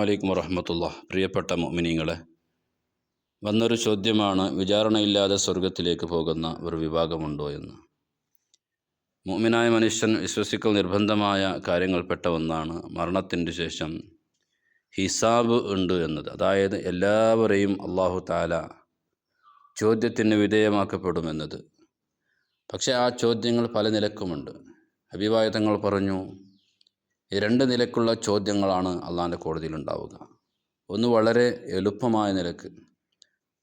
അലൈക്കും വറഹ്മത്തുള്ളാഹി. പ്രിയപ്പെട്ട മുഅ്മിനീങ്ങളെ, വന്നൊരു ചോദ്യമാണ്, വിചാരണയില്ലാതെ സ്വർഗത്തിലേക്ക് പോകുന്ന ഒരു വിഭാഗമുണ്ടോ എന്ന്. മുഅ്മിനായ മനുഷ്യൻ വിശ്വസിക്കൽ നിർബന്ധമായ കാര്യങ്ങൾപ്പെട്ട ഒന്നാണ് മരണത്തിൻ്റെ ശേഷം ഹിസാബ് ഉണ്ട് എന്നത്. അതായത് എല്ലാവരെയും അല്ലാഹു തആല ചോദ്യത്തിന് വിധേയമാക്കപ്പെടുമെന്നത്. പക്ഷേ ആ ചോദ്യങ്ങൾ പല നിലക്കുമുണ്ട്. ഹബീബായ തങ്ങൾ പറഞ്ഞു, ഈ രണ്ട് നിലക്കുള്ള ചോദ്യങ്ങളാണ് അള്ളാഹിൻ്റെ കോടതിയിൽ ഉണ്ടാവുക. ഒന്ന് വളരെ എളുപ്പമായ നിലക്ക്,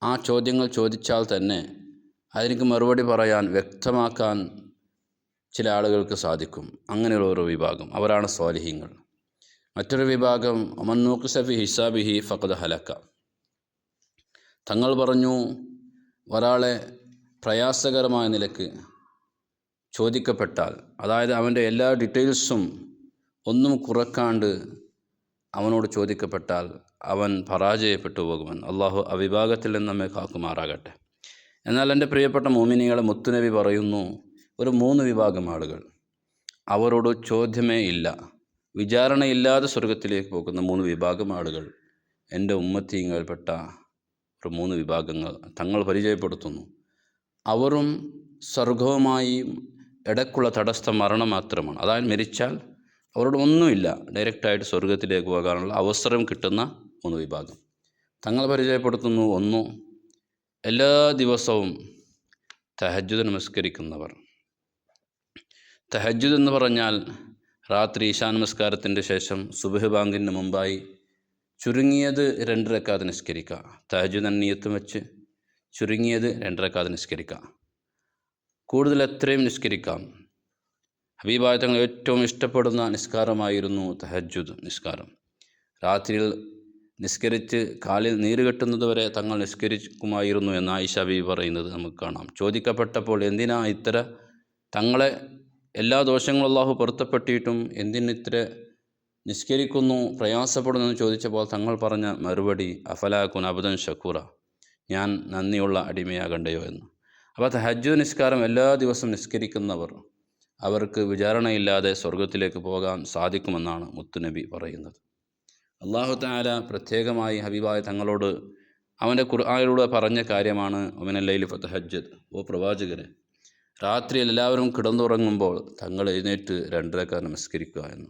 ആ ചോദ്യങ്ങൾ ചോദിച്ചാൽ തന്നെ അതിലേക്ക് മറുപടി പറയാൻ, വ്യക്തമാക്കാൻ ചില ആളുകൾക്ക് സാധിക്കും. അങ്ങനെയുള്ള ഒരു വിഭാഗം, അവരാണ് സ്വാലിഹീങ്ങൾ. മറ്റൊരു വിഭാഗം മൻ നുഖിസ ഫി ഹിസാബിഹി ഫഖദ് ഹലക. തങ്ങൾ പറഞ്ഞു, ഒരാളെ പ്രയാസകരമായ നിലക്ക് ചോദിക്കപ്പെട്ടാൽ, അതായത് അവൻ്റെ എല്ലാ ഡീറ്റെയിൽസും ഒന്നും കുറക്കാണ്ട് അവനോട് ചോദിക്കപ്പെട്ടാൽ അവൻ പരാജയപ്പെട്ടു പോകുമെന്ന്. അള്ളാഹു അവിഭാഗത്തിൽ നിന്ന് നമ്മെ കാക്കുമാറാകട്ടെ. എന്നാൽ എൻ്റെ പ്രിയപ്പെട്ട മുഅ്മിനീങ്ങളെ, മുത്തുനബി പറയുന്നു, ഒരു 3 വിഭാഗം ആളുകൾ, അവരോട് ചോദ്യമേ ഇല്ല, വിചാരണയില്ലാതെ സ്വർഗത്തിലേക്ക് പോകുന്ന 3 വിഭാഗം ആളുകൾ എൻ്റെ ഉമ്മത്തീങ്ങളിൽപ്പെട്ട ഒരു 3 വിഭാഗങ്ങൾ തങ്ങൾ പരിചയപ്പെടുത്തുന്നു. അവരും സ്വർഗവുമായി ഇടയ്ക്കുള്ള തടസ്സം മരണം മാത്രമാണ്. അതായത് മരിച്ചാൽ അവരോട് ഒന്നുമില്ല, ഡയറക്റ്റായിട്ട് സ്വർഗത്തിലേക്ക് പോകാനുള്ള അവസരം കിട്ടുന്ന 3 വിഭാഗം തങ്ങൾ പരിചയപ്പെടുത്തുന്നു. 1, എല്ലാ ദിവസവും തഹജ്ജുദ് നമസ്കരിക്കുന്നവർ. തഹജ്ജുദ് എന്ന് പറഞ്ഞാൽ രാത്രി ഇശാ നമസ്കാരത്തിൻ്റെ ശേഷം സുബ്ഹ് ബാങ്കിന് മുമ്പായി ചുരുങ്ങിയത് 2 റക്അത്ത് നിസ്കരിക്കുക. തഹജ്ജുദ് നിയ്യത്തും വെച്ച് ചുരുങ്ങിയത് 2 റക്അത്ത് നിസ്കരിക്കുക. കൂടുതൽ എത്രയും നിസ്കരിക്കാം. ഹബീബായ തങ്ങൾ ഏറ്റവും ഇഷ്ടപ്പെടുന്ന നിസ്കാരമായിരുന്നു തഹജ്ജുദ് നിസ്കാരം. രാത്രിയിൽ നിസ്കരിച്ച് കാലിൽ നീര് കെട്ടുന്നതുവരെ തങ്ങൾ നിസ്കരിക്കുമായിരുന്നു എന്ന് ആയിഷ ബീവി പറയുന്നത് നമുക്ക് കാണാം. ചോദിക്കപ്പെട്ടപ്പോൾ, എന്തിനാ ഇത്ര തങ്ങളെ എല്ലാ ദോഷങ്ങളും അല്ലാഹു പൊരുത്തപ്പെട്ടിട്ടും എന്തിനിത്ര നിസ്കരിക്കുന്നു, പ്രയാസപ്പെടുന്നു എന്ന് ചോദിച്ചപ്പോൾ തങ്ങൾ പറഞ്ഞ മറുപടി, അഫലാകുൻ അബ്ദൻ ഷക്കൂറ, ഞാൻ നന്ദിയുള്ള അടിമയാകണ്ടയോ എന്ന്. അപ്പോൾ തഹജ്ജുദ് നിസ്കാരം എല്ലാ ദിവസവും നിസ്കരിക്കുന്നവർ, അവർക്ക് വിചാരണയില്ലാതെ സ്വർഗത്തിലേക്ക് പോകാൻ സാധിക്കുമെന്നാണ് മുത്തുനബി പറയുന്നത്. അല്ലാഹു തആല പ്രത്യേകമായി ഹബീബായ തങ്ങളോട് അവൻ്റെ ഖുർആനിലൂടെ പറഞ്ഞ കാര്യമാണ്, മിനൽ ലൈലി ഫതഹജ്ജദ്, ഓ പ്രവാചകരെ, രാത്രിയിൽ എല്ലാവരും കിടന്നുറങ്ങുമ്പോൾ തങ്ങൾ എഴുന്നേറ്റ് 2 റക്അത്ത് നമസ്കരിക്കുക എന്ന്.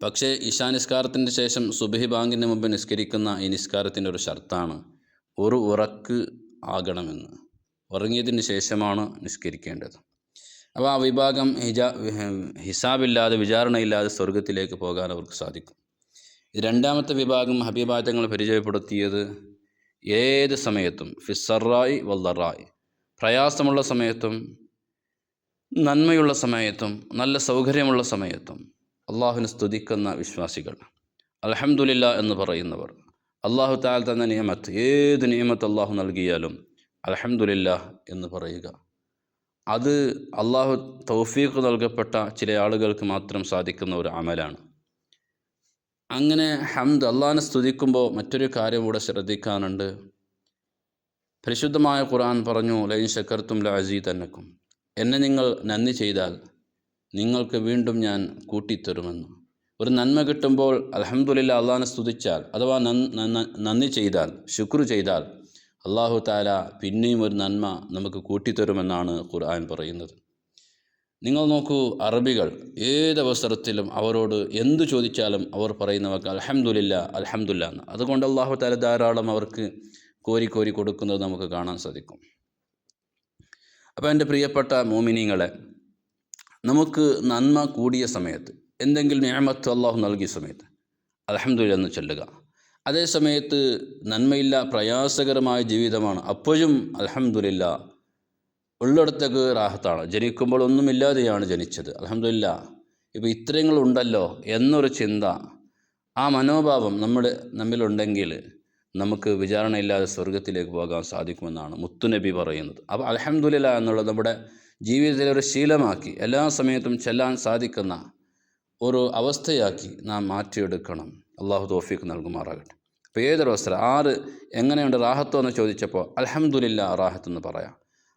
പക്ഷേ ഇശാ നിസ്കാരത്തിൻ്റെ ശേഷം സുബ്ഹി ബാങ്കിന് മുമ്പ് നിസ്കരിക്കുന്ന ഈ നിസ്കാരത്തിൻ്റെ ഒരു ഷർത്താണ്, ഒരു ഉറക്ക് ആകണമെന്ന്. ഉറങ്ങിയതിന് ശേഷമാണ് നിസ്കരിക്കേണ്ടത്. അപ്പോൾ ആ വിഭാഗം ഹിസാബില്ലാതെ, വിചാരണയില്ലാതെ സ്വർഗത്തിലേക്ക് പോകാൻ അവർക്ക് സാധിക്കും. രണ്ടാമത്തെ വിഭാഗം ഹബീബായ തങ്ങൾ പരിചയപ്പെടുത്തിയത്, ഏത് സമയത്തും ഫിസ്സറായി വല്ലറായി, പ്രയാസമുള്ള സമയത്തും നന്മയുള്ള സമയത്തും നല്ല സൗകര്യമുള്ള സമയത്തും അള്ളാഹുവിനെ സ്തുതിക്കുന്ന വിശ്വാസികൾ, അൽഹംദുലില്ലാ എന്ന് പറയുന്നവർ, അള്ളാഹു തആല തന്ന നിഅമത്ത്, ഏത് നിഅമത്ത് അള്ളാഹു നൽകിയാലും അൽഹംദുലില്ലാ എന്ന് പറയുക, അത് അള്ളാഹു തൗഫീഖ് നൽകപ്പെട്ട ചില ആളുകൾക്ക് മാത്രം സാധിക്കുന്ന ഒരു അമലാണ്. അങ്ങനെ ഹംദ്, അള്ളാഹിനെ സ്തുതിക്കുമ്പോൾ മറ്റൊരു കാര്യം കൂടെ ശ്രദ്ധിക്കാനുണ്ട്. പരിശുദ്ധമായ ഖുർആൻ പറഞ്ഞു, ലഇൻ ശകർതും ലഅസീദന്നക്കും, എന്നെ നിങ്ങൾ നന്ദി ചെയ്താൽ നിങ്ങൾക്ക് വീണ്ടും ഞാൻ കൂട്ടിത്തരുമെന്ന്. ഒരു നന്മ കിട്ടുമ്പോൾ അൽഹംദുലില്ലാ അള്ളാഹിനെ സ്തുതിച്ചാൽ, അഥവാ നന്ദി ചെയ്താൽ, ശുക്ർ ചെയ്താൽ, അല്ലാഹു തആല പിന്നെയും ഒരു നന്മ നമുക്ക് കൂട്ടിത്തരുമെന്നാണ് ഖുർആൻ പറയുന്നത്. നിങ്ങൾ നോക്കൂ, അറബികൾ ഏതവസരത്തിലും അവരോട് എന്തു ചോദിച്ചാലും അവർ പറയുന്നവർക്ക് അൽഹംദുലില്ലാ അൽഹംദുലില്ലാ എന്ന്. അതുകൊണ്ട് അല്ലാഹു തആല ധാരാളം അവർക്ക് കോരി കോരി കൊടുക്കുന്നത് നമുക്ക് കാണാൻ സാധിക്കും. അപ്പോൾ എൻ്റെ പ്രിയപ്പെട്ട മുഅ്മിനീങ്ങളെ, നമുക്ക് നന്മ കൂടിയ സമയത്ത്, എന്തെങ്കിലും നിഅമത്ത് അല്ലാഹു നൽകിയ സമയത്ത് അൽഹംദുലില്ലാ എന്ന് ചൊല്ലുക. അതേ സമയത്ത് നന്മയില്ല, പ്രയാസകരമായ ജീവിതമാണ്, അപ്പോഴും അൽഹംദുലില്ലാ, ഉള്ളിടത്തേക്ക് റാഹത്താണ്. ജനിക്കുമ്പോൾ ഒന്നുമില്ലാതെയാണ് ജനിച്ചത്, അൽഹംദുലില്ലാ, ഇപ്പോൾ ഇത്രങ്ങളുണ്ടല്ലോ എന്നൊരു ചിന്ത, ആ മനോഭാവം നമ്മിലുണ്ടെങ്കിൽ നമുക്ക് വിചാരണയില്ലാതെ സ്വർഗത്തിലേക്ക് പോകാൻ സാധിക്കുമെന്നാണ് മുത്തുനബി പറയുന്നത്. അപ്പോൾ അൽഹംദുലില്ലാ എന്നുള്ളത് നമ്മുടെ ജീവിതത്തിലെ ഒരു ശീലമാക്കി എല്ലാ സമയത്തും ചെല്ലാൻ സാധിക്കുന്ന ഒരു അവസ്ഥയാക്കി നാം മാറ്റിയെടുക്കണം. അള്ളാഹു തൗഫീഖ് നൽകുമാറാകട്ടെ. അപ്പോൾ ഏതൊരവസരം എങ്ങനെയുണ്ട് റാഹത്തോ എന്ന് ചോദിച്ചപ്പോൾ അൽഹംദുലില്ലാ റാഹത്ത് എന്ന് പറയാം.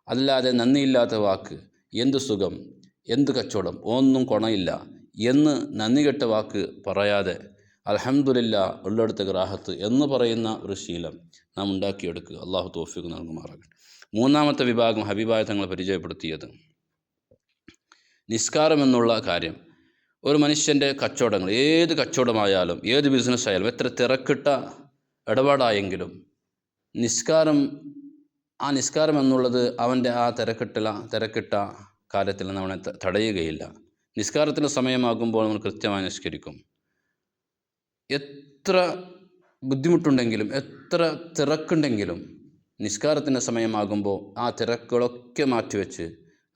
അല്ലാതെ നന്ദിയില്ലാത്ത വാക്ക്, എന്ത് സുഖം, എന്ത് കച്ചവടം, ഒന്നും കൊണയില്ല എന്ന് നന്ദി കെട്ട വാക്ക് പറയാതെ അൽഹംദുലില്ലാ ഉള്ളിടത്തേക്ക് റാഹത്ത് എന്ന് പറയുന്ന ഒരു ശീലം നാം ഉണ്ടാക്കിയെടുക്കുക. അള്ളാഹു തൗഫീഖ് നൽകുമാറാകട്ടെ. മൂന്നാമത്തെ വിഭാഗം ഹബീബായ തങ്ങൾ പരിചയപ്പെടുത്തിയത് നിസ്കാരം എന്നുള്ള കാര്യം. ഒരു മനുഷ്യൻ്റെ കച്ചവടങ്ങൾ, ഏത് കച്ചവടമായാലും ഏത് ബിസിനസ് ആയാലും എത്ര തിരക്കിട്ട ഇടപാടായെങ്കിലും നിസ്കാരം എന്നുള്ളത് അവൻ്റെ ആ തിരക്കിട്ട കാര്യത്തിൽ നിന്ന് അവനെ തടയുകയില്ല. നിസ്കാരത്തിൻ്റെ സമയമാകുമ്പോൾ നമ്മൾ കൃത്യമായി നിസ്കരിക്കും. എത്ര ബുദ്ധിമുട്ടുണ്ടെങ്കിലും എത്ര തിരക്കുണ്ടെങ്കിലും നിസ്കാരത്തിൻ്റെ സമയമാകുമ്പോൾ ആ തിരക്കുകളൊക്കെ മാറ്റിവെച്ച്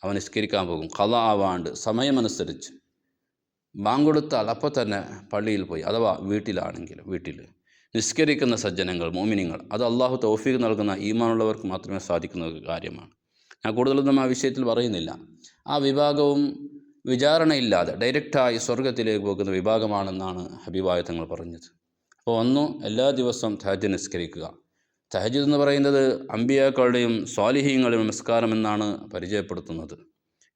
അവൻ നിസ്കരിക്കാൻ പോകും. ഖളാ ആവാണ്ട് സമയമനുസരിച്ച് ബാങ്ക് കൊടുത്താൽ അപ്പോൾ തന്നെ പള്ളിയിൽ പോയി, അഥവാ വീട്ടിൽ നിസ്കരിക്കുന്ന സജ്ജനങ്ങൾ, മോമിനിങ്ങൾ, അത് അള്ളാഹു തൗഫീഖ് നൽകുന്ന ഈമാനുള്ളവർക്ക് മാത്രമേ സാധിക്കുന്ന ഒരു കാര്യമാണ്. ഞാൻ കൂടുതലൊന്നും ആ വിഷയത്തിൽ പറയുന്നില്ല. ആ വിഭാഗവും വിചാരണയില്ലാതെ ഡയറക്റ്റായി സ്വർഗത്തിലേക്ക് പോകുന്ന വിഭാഗമാണെന്നാണ് ഹബീബായ തങ്ങൾ പറഞ്ഞത്. അപ്പോൾ എല്ലാ ദിവസവും തഹജ്ജുദ് നിസ്കരിക്കുക. തഹജ്ജുദ് എന്ന് പറയുന്നത് അമ്പിയാക്കളുടെയും സ്വാലിഹീങ്ങളുടെയും നമസ്കാരം എന്നാണ് പരിചയപ്പെടുത്തുന്നത്,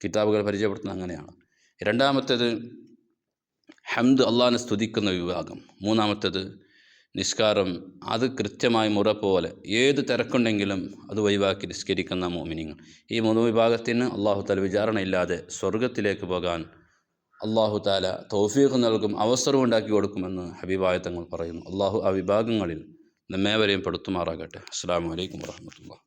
കിതാബുകൾ പരിചയപ്പെടുത്തുന്നത് അങ്ങനെയാണ്. രണ്ടാമത്തേത് ഹംദ്, അള്ളാഹിനെ സ്തുതിക്കുന്ന വിഭാഗം. മൂന്നാമത്തേത് നിസ്കാരം, അത് കൃത്യമായി മുറ പോലെ ഏത് തിരക്കുണ്ടെങ്കിലും അത് ഒഴിവാക്കി നിസ്കരിക്കുന്ന മോമിനിങ്ങൾ. ഈ മൂന്ന് വിഭാഗത്തിന് അള്ളാഹു താല വിചാരണയില്ലാതെ സ്വർഗത്തിലേക്ക് പോകാൻ അള്ളാഹു താല തൗഫീഖ് നൽകും, അവസരം ഉണ്ടാക്കി കൊടുക്കുമെന്ന് ഹബീബായ തങ്ങൾ പറയുന്നു. അള്ളാഹു ആ വിഭാഗങ്ങളിൽ നമ്മേവരെയും പെടുത്തുമാറാകട്ടെ. അസ്സലാമു അലൈക്കും വറഹ്മത്തുള്ളാഹി.